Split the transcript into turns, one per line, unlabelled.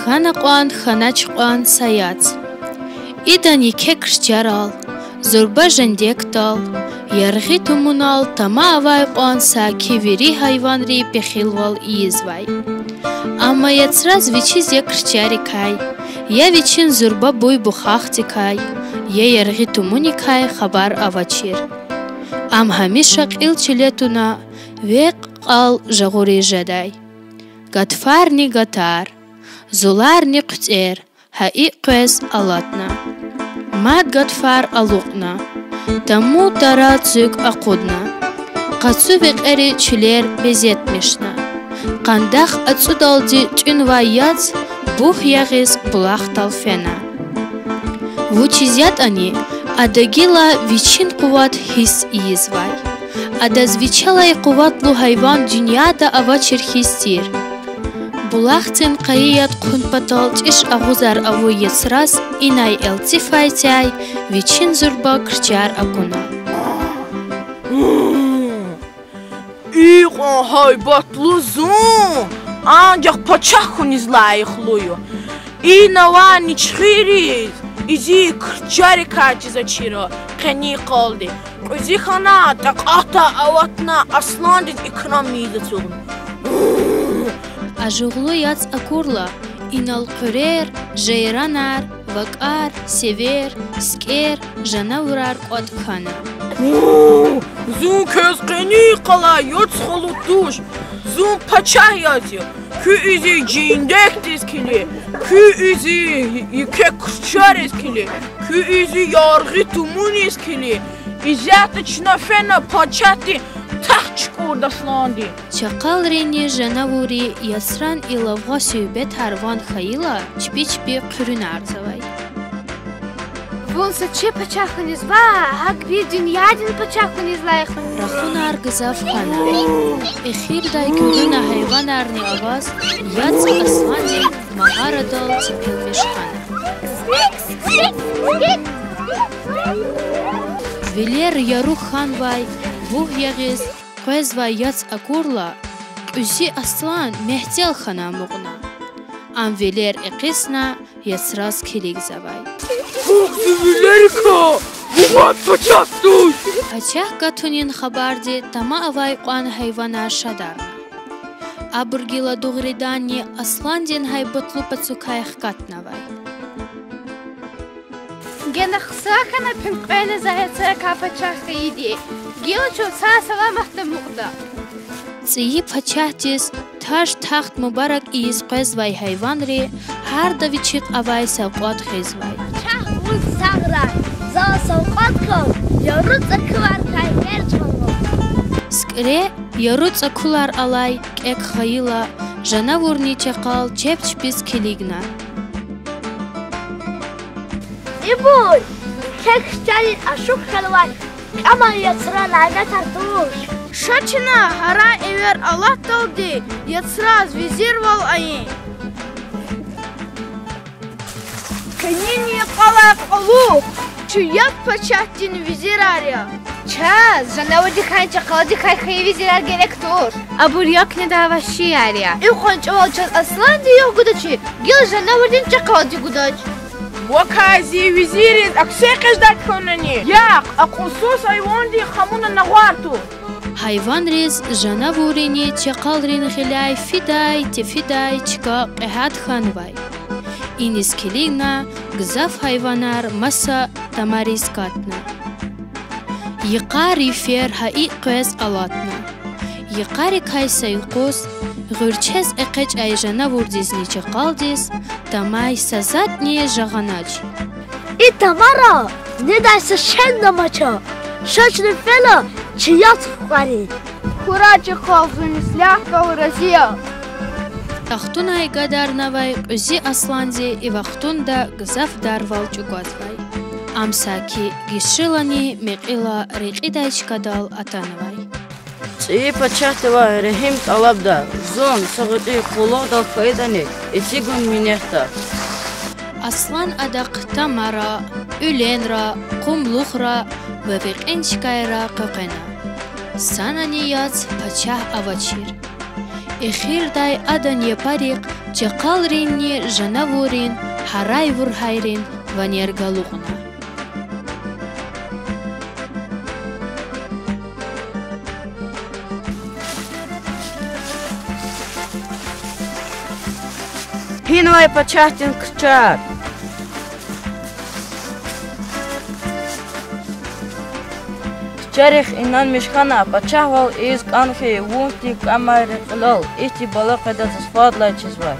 Ханақван ханачқван саяц. Идан икекш жарал, зурба жандектал, ярғи тумунал тама авайқван саки вири хайванри пехилвал иезвай. Амма яцраз вичиз якш жарикай, я вичин зурба буй бухахтикай, я ярғи тумуникай хабар авачир. Ам ҳамиша қилчилетуна веқ қал жағури жадай. Гатфарни гатар, зуларни қутер, ҳаи қвез алатна. Мад гатфар алуқна, таму дарат зуг ақудна. Қацу веқери чилер безетмешна. Қандах ацудалди чунва яц, бух яғиз булах талфена. Вучизят ани, адагила вичин қуват хис иезвай. Адазвичалай қуватлу хайван дуньяда авачир хистир. Булахцин қаият қунпатал чиш агузар аву ясрас инай элцифайтяй вичин зурба крчар акуна.
Иқон хайбатлу зун, анҷақ пачахун излайхлую. Инава ничхириз, изи крчари качиза чиро, қани қалди. Изи хана тақата аватна асландиз икрам мизацугн.
Ажуглу яц акурла, инал қурер, жайранар, вакар, север, скер, жанавурар қоткана.
Зун кез қани қала яц халу душ, зун пачах язю, ку изи жиндектиз кили, ку изи ике крчариз кили, ку изи ярғи тумуниз кили, изята чнафена пачати тахчкур дасланди.
Чақал рени жанавури ясран илавға сөйбет харван хайла чпи-чпи қүрін арзавай.
Болса че пачахуниз ва, агви дуньядин пачахуниз лайхун.
Рахун аргызав хана. Эхирдай күріна хайванарни аваз яц асланди мағарадал типилмеш хана. Велер ярух ханвай бух яғиз қвез ва яц акурла үзи аслан мехтел хана муғна. Ам велер иқисна ясраз келиг завай.
Велерика, буғат пачах душ.
Пачах гатунин хабарди тама авай қуан хайвана шадарна. Абургила дуғридани асландин хайбутлу пацукайх катнавай.
Гена хсакана пинквене заяцара капачах иди. Гилчу са саламахта муғда.
Цiyi пачахтис таш тахт мубарак из қвезвай хайванри ҳар давичиқ авай савқот хезвай.
Чах буд саграй, за савқот кол, яру цаквар кайгер чало.
Скре яру цакулар алай кек хайла жанавурни чақал чепчпис келигна.
Ибуй, кек шталит ашук халвай, ама яцра найна тартуш.
Шачина хара эвер Аллах талди, яцраз визирвал айин. Канини қалақ алу, чуят пачахтин визирария.
Ча, жанавуди ханча қалди кайхай визирар генек тур. Абур як не даваши ария. Ихон чавал час асланди yok гудачи, гил жанавудин ча қалди гудач.
وكازي وزيرين أكسيقش دات كونني ياق أقصوص أيواندي خمونا نغوارتو
Хайван рез жанавурини чақалрин хилай фидай тефидай чика қехат ханвай. Инис келигна гзав хайванар маса тамарис катна. Иқари фер хаи қвез алатна. Иқари кайса юқус ғурчез эқеч ай жанавурдизни чақалдиз тамай сазатни жағаначи.
И тамара, не дайся шенда мача, шачны фела, чият вқари.
Курачи халзуни сляхтал разия.
Тахтун айгадар навай узи асланди и вахтунда гзав дарвал чугатвай. Амсаки гишилани меқила риқидайчкадал атанавай.
Ци пачахтава рехим талабда, зон сағыти қулоғдал файдани, итигун минехта.
Аслан адақ тамара, үленра, қумлухра, вавиқинчкайра қоқена. Санани яц пачах авачир. Эхирдай адан епариқ Чақалринни жанаворин, харайвур хайрин ванергалуғна.
Хинвай пачахтин кчар. Кчарих инан мишхана пачахвал из канхи вунти камари қылал. Ихти бала қайда засфадлай чизвай.